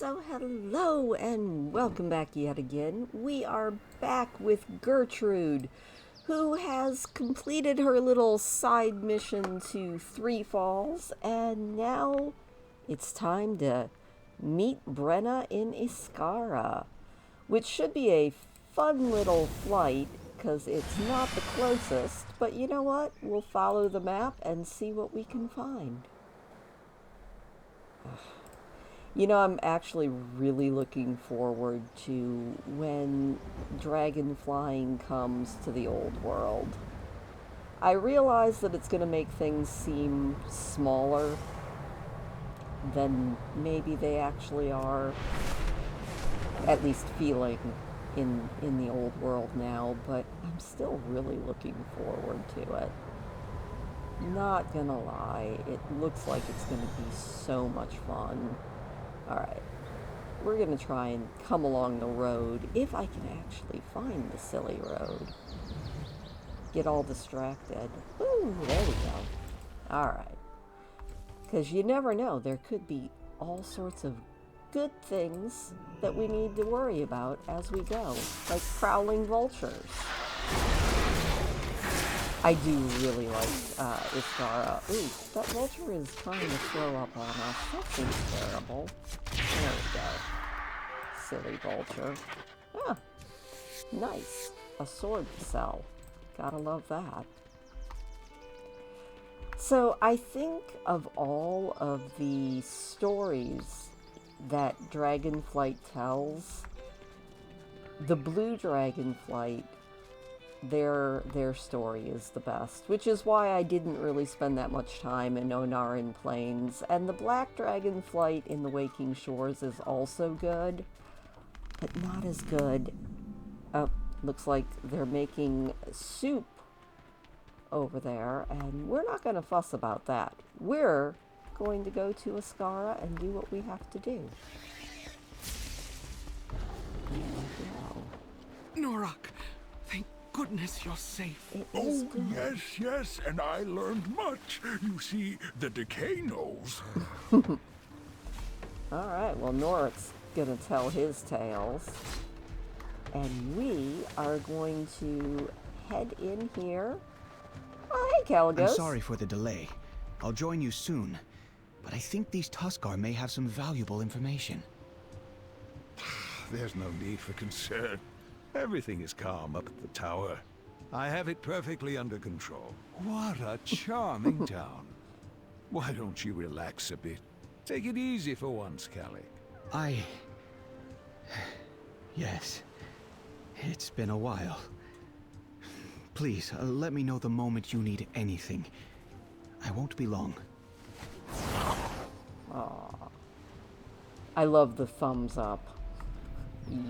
So hello and welcome back yet again. We are back with Gertrude, who has completed her little side mission to Three Falls, and now it's time to meet Brenna in Ishkara, which should be a fun little flight because it's not the closest, but you know what? We'll follow the map and see what we can find. You know, I'm actually really looking forward to when dragon flying comes to the old world. I realize that it's going to make things seem smaller than maybe they actually are, at least feeling in the old world now, but I'm still really looking forward to it. Not gonna lie, it looks like it's going to be so much fun. Alright, we're going to try and come along the road, if I can actually find the silly road. Get all distracted. Ooh, there we go. Alright. Because you never know, there could be all sorts of good things that we need to worry about as we go, like prowling vultures. I do really like Ishkara. Ooh, that vulture is trying to throw up on us. That seems terrible. There we go. Silly vulture. Ah, nice. A sword to sell. Gotta love that. So I think of all of the stories that Dragonflight tells, the Blue Dragonflight, their story is the best, which is why I didn't really spend that much time in Onarin Plains. And the Black Dragonflight in the Waking Shores is also good, but not as good. Oh, looks like they're making soup over there, and we're not going to fuss about that. We're going to go to Ishkara and do what we have to do. Norak, thank goodness you're safe. Oh, yes, and I learned much. You see, the decay knows. Alright, well, Norak's gonna tell his tales. And we are going to head in here. Oh, hey, Kalecgos. I'm sorry for the delay. I'll join you soon. But I think these Tuskar may have some valuable information. There's no need for concern. Everything is calm up at the tower. I have it perfectly under control. What a charming town. Why don't you relax a bit? Take it easy for once, Kalec. Yes. It's been a while. Please, let me know the moment you need anything. I won't be long. Aww. I love the thumbs up.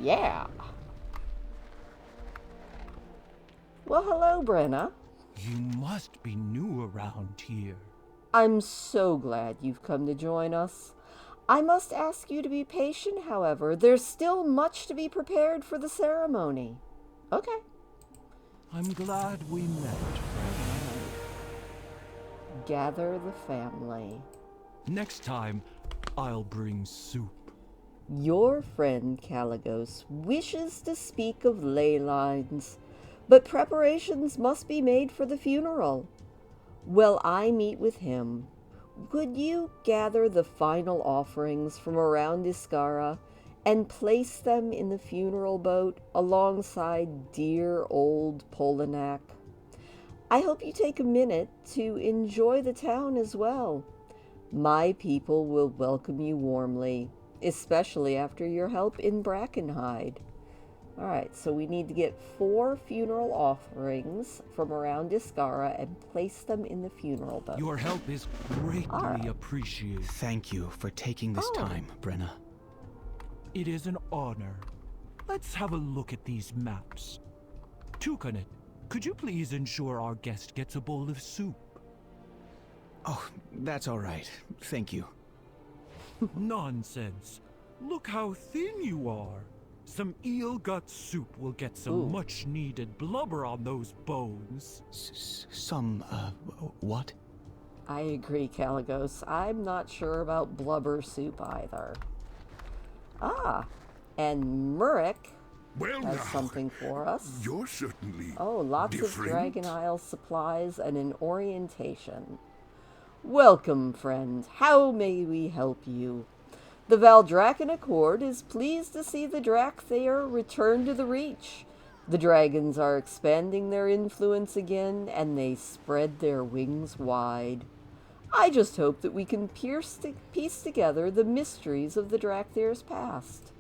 Yeah. Well, hello, Brenna. You must be new around here. I'm so glad you've come to join us. I must ask you to be patient, however. There's still much to be prepared for the ceremony. Okay. I'm glad we met. Gather the family. Next time, I'll bring soup. Your friend Kalecgos wishes to speak of ley lines, but preparations must be made for the funeral. Will I meet with him? Would you gather the final offerings from around Ishkara and place them in the funeral boat alongside dear old Polanak? I hope you take a minute to enjoy the town as well. My people will welcome you warmly, especially after your help in Brackenhide. Alright, so we need to get 4 funeral offerings from around Ishkara and place them in the funeral boat. Your help is greatly appreciated. Thank you for taking this time, Brenna. It is an honor. Let's have a look at these maps. Tukanet, could you please ensure our guest gets a bowl of soup? Oh, that's all right. Thank you. Nonsense. Look how thin you are. Some eel gut soup will get some much-needed blubber on those bones. What? I agree, Kalecgos. I'm not sure about blubber soup either. Ah, and Murik Well, has now, something for us. you're certainly Oh, lots different. of Dragon Isle supplies and an orientation. Welcome, friend. How may we help you? The Valdraken Accord is pleased to see the Drakthir return to the Reach. The dragons are expanding their influence again, and they spread their wings wide. I just hope that we can piece together the mysteries of the Drakthir's past.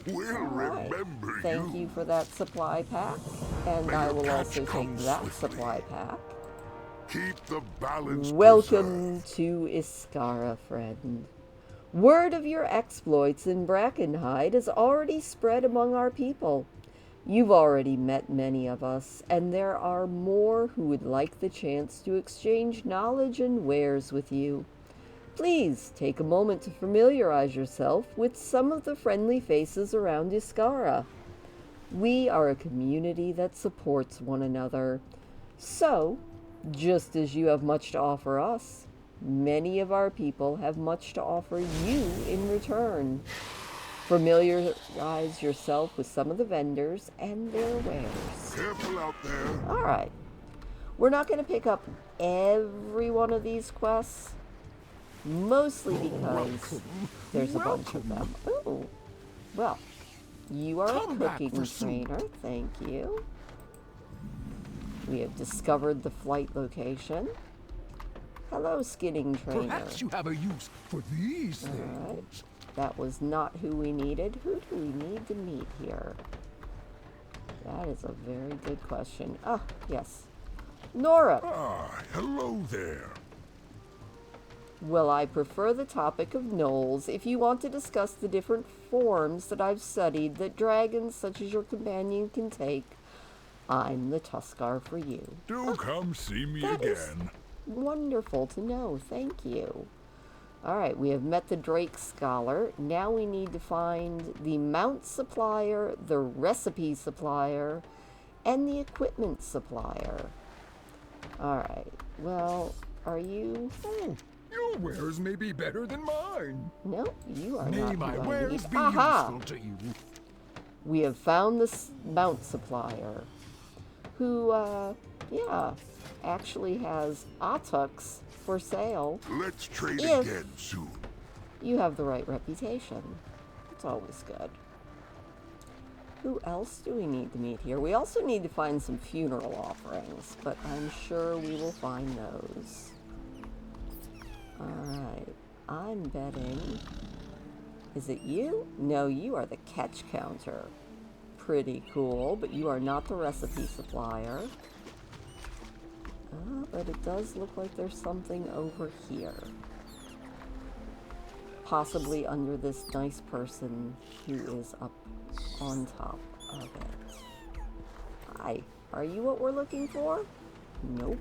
We'll Alright. remember Thank you for that supply pack, and May I your will catch also take come that swiftly. supply pack. Keep the balance Welcome preserved. to Ishkara, friend. Word of your exploits in Brackenhide has already spread among our people. You've already met many of us, and there are more who would like the chance to exchange knowledge and wares with you. Please take a moment to familiarize yourself with some of the friendly faces around Ishkara. We are a community that supports one another. So, just as you have much to offer us, many of our people have much to offer you in return. Familiarize yourself with some of the vendors and their wares. Careful out there. Alright. We're not going to pick up every one of these quests, mostly because there's a bunch of them. Ooh. Well, you are Come a back cooking for soup. trainer. Thank you. We have discovered the flight location. Hello, skinning trainer. Perhaps you have a use for these Alright. things. That was not who we needed. Who do we need to meet here? That is a very good question. Ah, yes. Nora. Ah, hello there. Well, I prefer the topic of gnolls if you want to discuss the different forms that I've studied that dragons such as your companion can take. I'm the Tuskar for you. Do come see me that is- again. Wonderful to know. Thank you. Alright, we have met the Drake Scholar. Now we need to find the mount supplier, the recipe supplier, and the equipment supplier. Alright, well, are you... Oh, your wares may be better than mine. No, you are May not my who I wares need. be Aha! useful to you. We have found the mount supplier, who, yeah, actually has Atux for sale. Let's trade If- again soon. You have the right reputation. It's always good. Who else do we need to meet here? We also need to find some funeral offerings, but I'm sure we will find those. Alright, I'm betting... Is it you? No, you are the catch counter. Pretty cool, but you are not the recipe supplier. But it does look like there's something over here. Possibly under this nice person who is up on top of it. Hi, are you what we're looking for? Nope.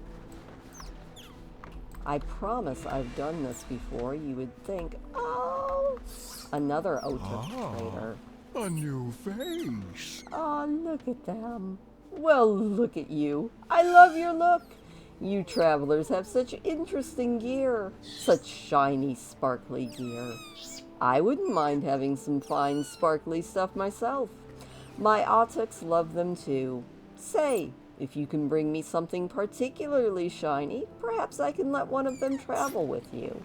I promise I've done this before. You would think, oh, another Otuk trader. A new face. Oh, look at them. Well, look at you. I love your look. You travelers have such interesting gear. Such shiny, sparkly gear. I wouldn't mind having some fine, sparkly stuff myself. My Autuks love them too. Say, if you can bring me something particularly shiny, perhaps I can let one of them travel with you.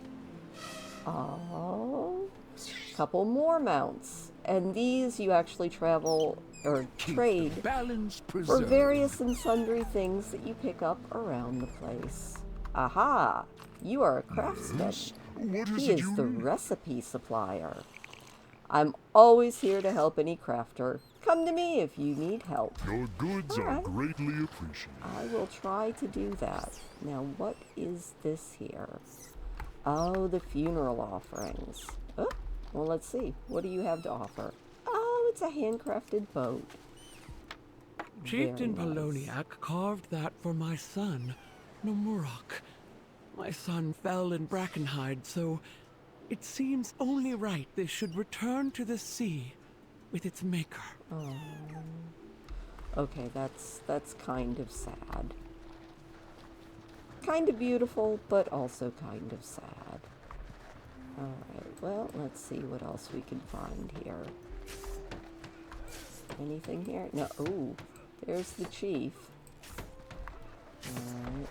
Oh, couple more mounts. And these you actually travel or trade Balance for preserved. various and sundry things that you pick up around the place. Aha! You are a craftsman. What is He it is you the need? recipe supplier. I'm always here to help any crafter. Come to me if you need help. Your goods are Alright. greatly appreciated. I will try to do that. Now, what is this here? Oh, the funeral offerings. Oh, well, let's see. What do you have to offer? Oh, it's a handcrafted boat. Chieftain Very nice. Poloniak carved that for my son, Nomurok. My son fell in Brackenhide, so it seems only right this should return to the sea with its maker. Oh. Okay, that's kind of sad. Kind of beautiful, but also kind of sad. Alright, well, let's see what else we can find here. Anything here? No. Ooh, there's the chief. Alright.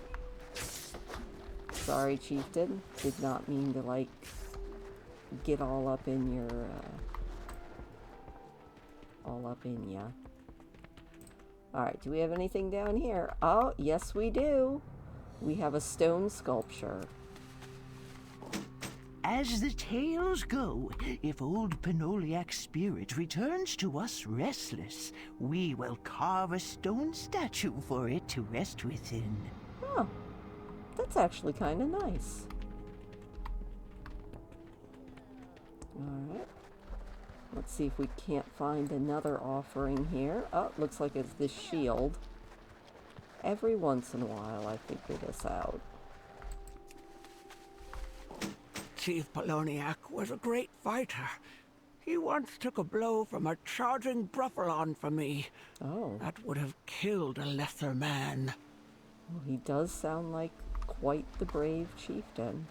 Sorry, chieftain. Did not mean to, like, get all up in your, all up in ya. Alright, do we have anything down here? Oh, yes we do. We have a stone sculpture. As the tales go, if old Penoliac's spirit returns to us restless, we will carve a stone statue for it to rest within. Oh, that's actually kind of nice. Alright. Let's see if we can't find another offering here. Oh, looks like it's this shield. Every once in a while I figure this out. Chief Poloniac was a great fighter. He once took a blow from a charging Bruffalon for me. Oh. That would have killed a lesser man. Well, he does sound like quite the brave chieftain.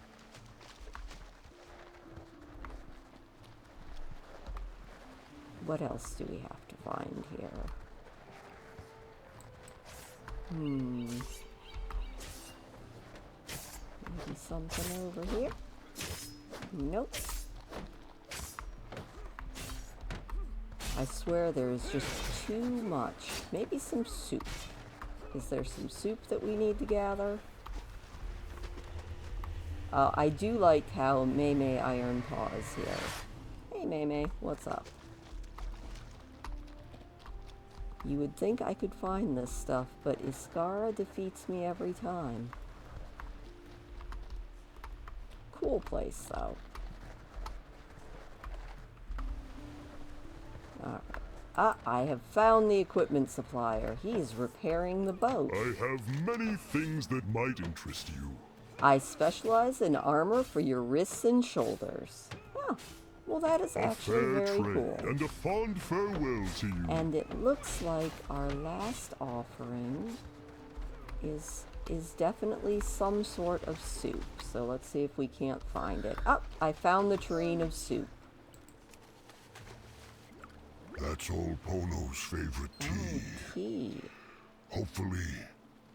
What else do we have to find here? Maybe something over here? Nope. I swear there's just too much. Maybe some soup. Is there some soup that we need to gather? I do like how Mei Iron Paw is here. Hey Mei, what's up? You would think I could find this stuff, but Ishkara defeats me every time. Cool place, though. Alright. Ah, I have found the equipment supplier. He's repairing the boat. I have many things that might interest you. I specialize in armor for your wrists and shoulders. Oh, well that is A actually fair very trade cool. and a fond farewell to you. And it looks like our last offering is definitely some sort of soup. So let's see if we can't find it. Oh, I found the tureen of soup. That's old Pono's favorite tea. Oh, tea. Hopefully,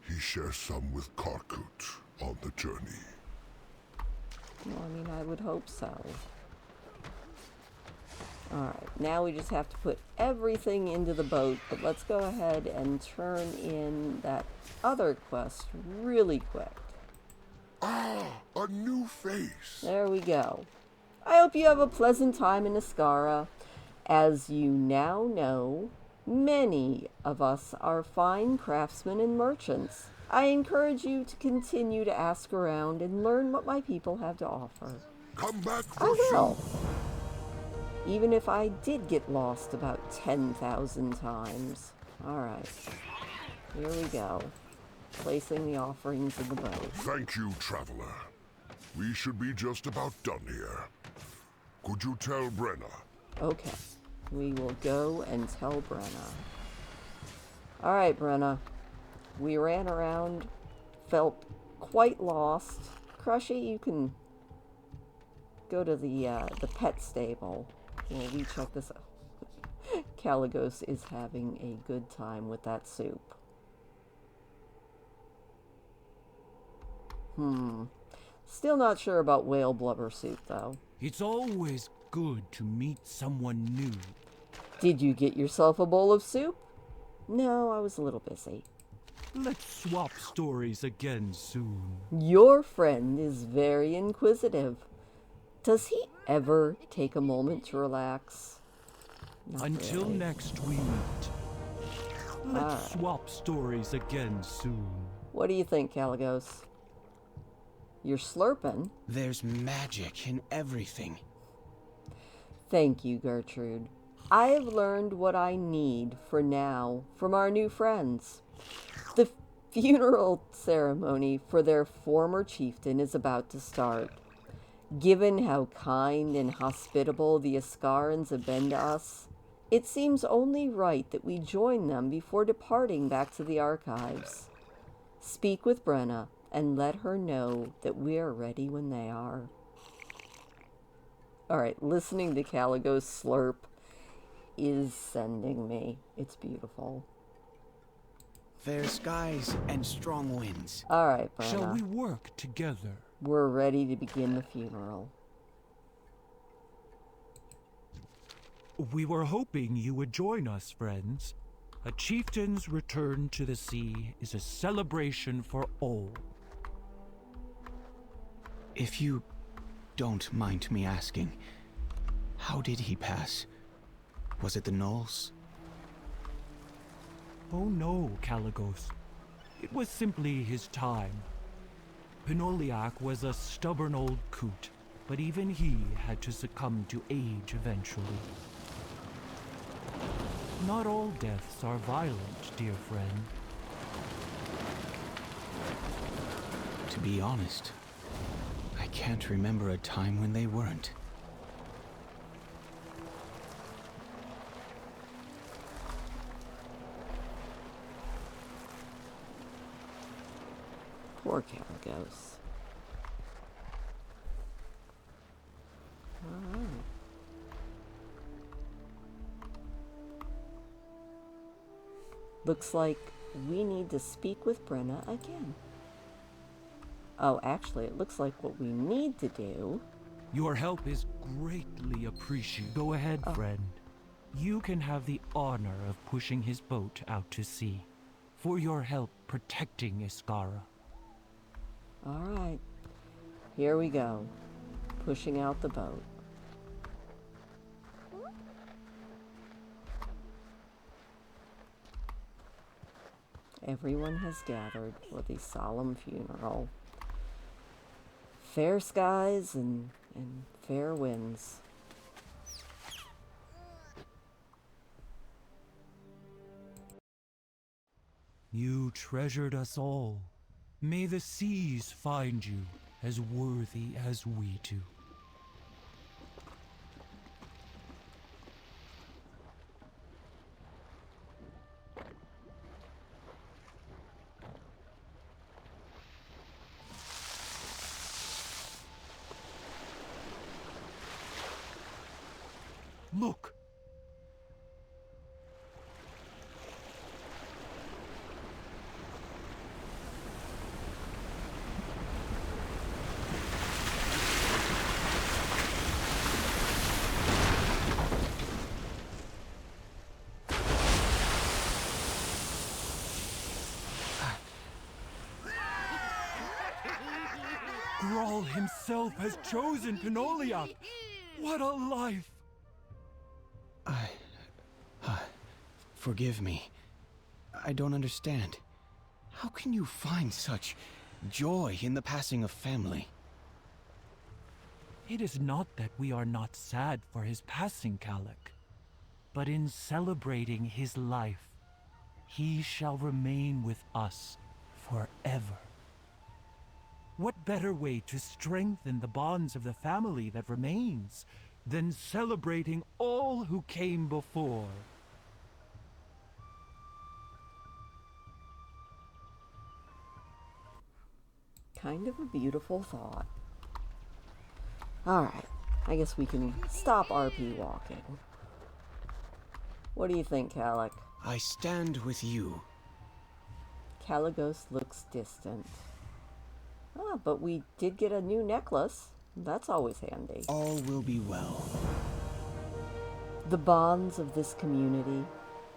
he shares some with Karkut on the journey. Well, I mean, I would hope so. Alright, now we just have to put everything into the boat, but let's go ahead and turn in that other quest really quick. Ah, a new face. There we go. I hope you have a pleasant time in Ishkara. As you now know, many of us are fine craftsmen and merchants. I encourage you to continue to ask around and learn what my people have to offer. Come back for I will. soup. Even if I did get lost about 10,000 times. Alright. Here we go. Placing the offerings in the boat. Thank you, traveler. We should be just about done here. Could you tell Brenna? Okay. We will go and tell Brenna. Alright, Brenna. We ran around, felt quite lost. Crushy, you can go to the pet stable. Well, we check this out. Kalecgos is having a good time with that soup. Still not sure about whale blubber soup, though. It's always good to meet someone new. Did you get yourself a bowl of soup? No, I was a little busy. Let's swap stories again soon. Your friend is very inquisitive. Does he ever take a moment to relax? Not Until really. next we meet. Let's Alright. swap stories again soon. What do you think, Kalecgos? You're slurping. There's magic in everything. Thank you, Gertrude. I have learned what I need for now from our new friends. The funeral ceremony for their former chieftain is about to start. Given how kind and hospitable the Iskarans have been to us, it seems only right that we join them before departing back to the archives. Speak with Brenna and let her know that we are ready when they are. Alright, listening to Kalecgos slurp is sending me. It's beautiful. Fair skies and strong winds. Alright, Shall we Brenna. work together? We're ready to begin the funeral. We were hoping you would join us, friends. A chieftain's return to the sea is a celebration for all. If you don't mind me asking, how did he pass? Was it the gnolls? Oh no, Kalecgos. It was simply his time. Pinoliak was a stubborn old coot, but even he had to succumb to age eventually. Not all deaths are violent, dear friend. To be honest, I can't remember a time when they weren't. Poor Kalecgos. Alright. Looks like we need to speak with Brenna again. Oh, actually, it looks like what we need to do... Your help is greatly appreciated. Go ahead, friend. You can have the honor of pushing his boat out to sea. For your help protecting Ishkara. Alright. Here we go. Pushing out the boat. Everyone has gathered for the solemn funeral. Fair skies and fair winds. You treasured us all. May the seas find you as worthy as we do. Look! Grawl himself has chosen Pinoliak! What a life! Forgive me. I don't understand. How can you find such joy in the passing of family? It is not that we are not sad for his passing, Kalec, but in celebrating his life, he shall remain with us forever. What better way to strengthen the bonds of the family that remains than celebrating all who came before? Kind of a beautiful thought. Alright, I guess we can stop RP walking. What do you think, Kalec? I stand with you. Kalecgos looks distant. Ah, but we did get a new necklace. That's always handy. All will be well. The bonds of this community,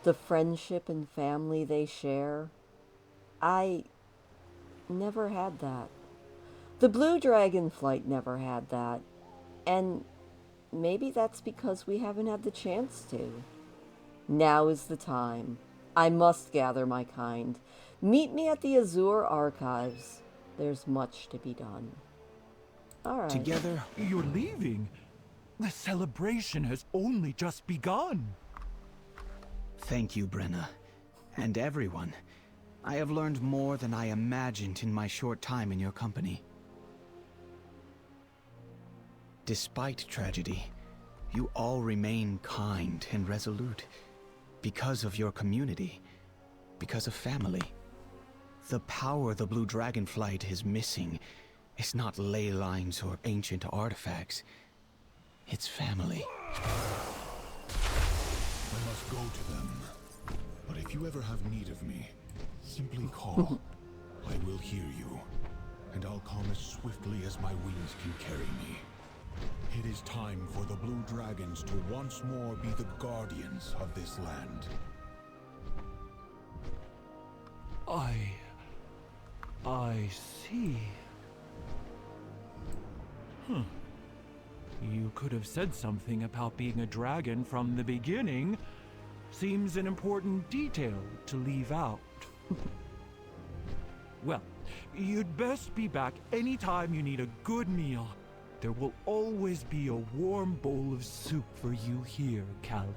the friendship and family they share, I never had that. The Blue Dragon Flight never had that. And maybe that's because we haven't had the chance to. Now is the time. I must gather my kind. Meet me at the Azure Archives. There's much to be done. Alright. Together, You're leaving? The celebration has only just begun. thank you, Brenna. And everyone. I have learned more than I imagined in my short time in your company. Despite tragedy, you all remain kind and resolute. Because of your community. Because of family. The power the Blue Dragonflight is missing is not ley lines or ancient artifacts. It's family. I must go to them. But if you ever have need of me, simply call. I will hear you, and I'll come as swiftly as my wings can carry me. It is time for the Blue Dragons to once more be the guardians of this land. I see. You could have said something about being a dragon from the beginning. Seems an important detail to leave out. Well, you'd best be back anytime you need a good meal. There will always be a warm bowl of soup for you here, Kalec.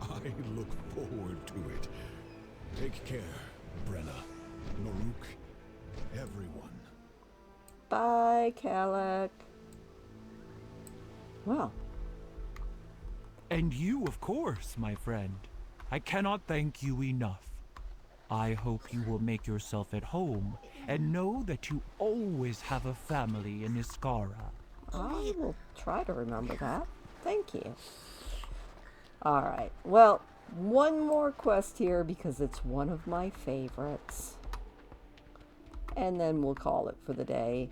I look forward to it. Take care, Brenna, Maruk, everyone. Bye, Kalec. Well. And you, of course, my friend. I cannot thank you enough. I hope you will make yourself at home and know that you always have a family in Ishkara. I will try to remember that. Thank you. Alright, well, one more quest here because it's one of my favorites. And then we'll call it for the day.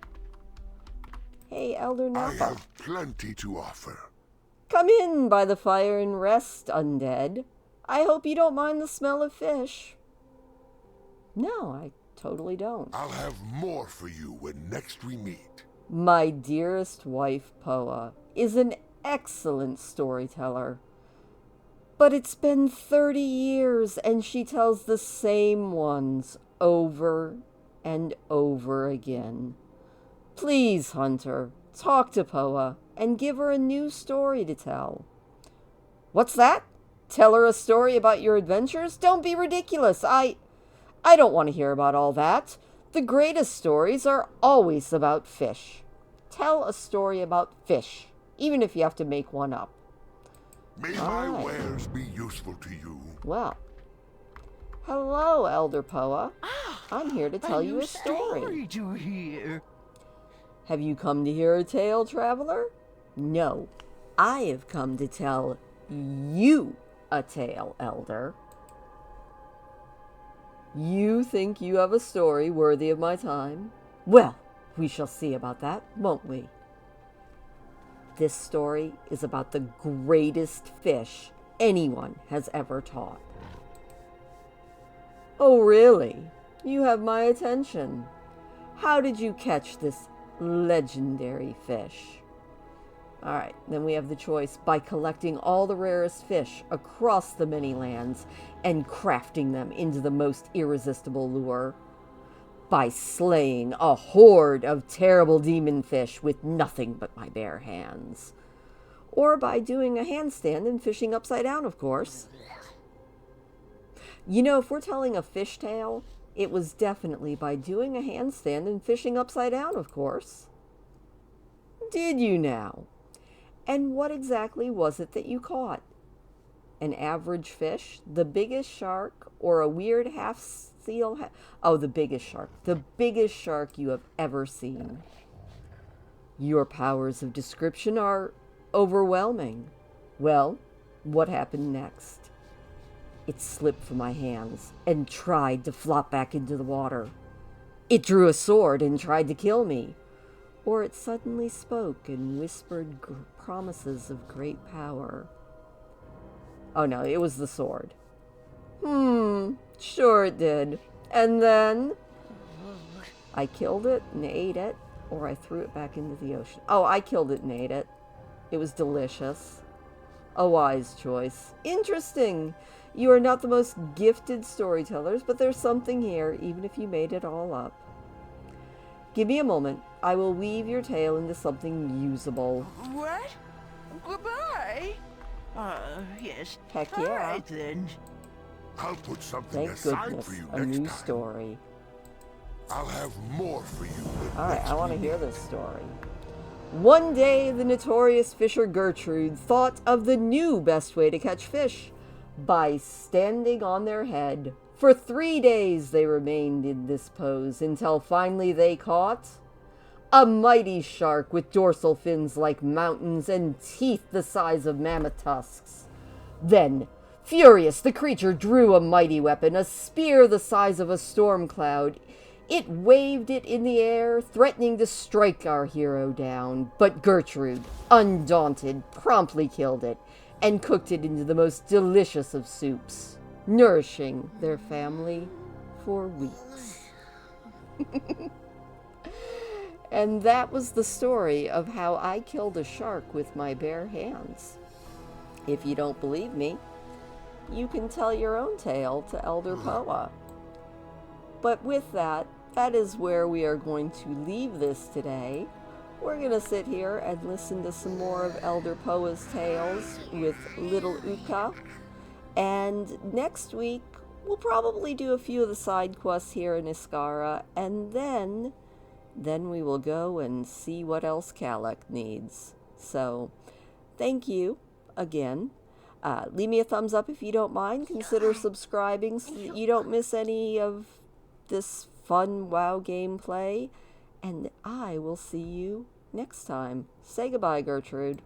Hey, Elder I Nappa. have plenty to offer. Come in by the fire and rest, undead. I hope you don't mind the smell of fish. No, I totally don't. I'll have more for you when next we meet. My dearest wife, Poa, is an excellent storyteller. But it's been 30 years and she tells the same ones over and over again. Please, Hunter, talk to Poa and give her a new story to tell. What's that? Tell her a story about your adventures? Don't be ridiculous. I don't want to hear about all that. The greatest stories are always about fish. Tell a story about fish, even if you have to make one up. May my wares be useful to you. Well, hello, Elder Poa. I'm here to tell you a story. to hear. Have you come to hear a tale, traveler? No, I have come to tell you a tale, Elder. You think you have a story worthy of my time? Well, we shall see about that, won't we? This story is about the greatest fish anyone has ever taught. Oh, really? You have my attention. How did you catch this legendary fish? All right, then we have the choice by collecting all the rarest fish across the many lands and crafting them into the most irresistible lure. By slaying a horde of terrible demon fish with nothing but my bare hands. Or by doing a handstand and fishing upside down, of course. You know, if we're telling a fish tale, it was definitely by doing a handstand and fishing upside down, of course. Did you now? And what exactly was it that you caught? An average fish? The biggest shark? Or a weird half-seal? Oh, the biggest shark. The biggest shark you have ever seen. Your powers of description are overwhelming. Well, what happened next? It slipped from my hands and tried to flop back into the water. It drew a sword and tried to kill me. Or it suddenly spoke and whispered promises of great power. Oh no, it was the sword. Sure it did. And then I killed it and ate it, or I threw it back into the ocean. Oh, I killed it and ate it. It was delicious. A wise choice. Interesting. You are not the most gifted storytellers, but there's something here, even if you made it all up. Give me a moment. I will weave your tale into something usable. What? Goodbye? Yes. Heck yeah. All right, then. I'll put something Thank aside goodness, for you a next new time. story. I'll have more for you when Alright, next I want to we hear meet. this story. One day, the notorious fisher Gertrude thought of the new best way to catch fish. By standing on their head. For 3 days they remained in this pose until finally they caught A mighty shark with dorsal fins like mountains and teeth the size of mammoth tusks. Then, furious, the creature drew a mighty weapon, a spear the size of a storm cloud. It waved it in the air, threatening to strike our hero down. But Gertrude, undaunted, promptly killed it and cooked it into the most delicious of soups, nourishing their family for weeks. And that was the story of how I killed a shark with my bare hands. If you don't believe me, you can tell your own tale to Elder Poa. But with that, that is where we are going to leave this today. We're going to sit here and listen to some more of Elder Poa's tales with Little Uka. And next week, we'll probably do a few of the side quests here in Ishkara, and then we will go and see what else Kalec needs. So, thank you again. Leave me a thumbs up if you don't mind. Consider subscribing so that you don't miss any of this fun WoW gameplay. And I will see you next time. Say goodbye, Gertrude.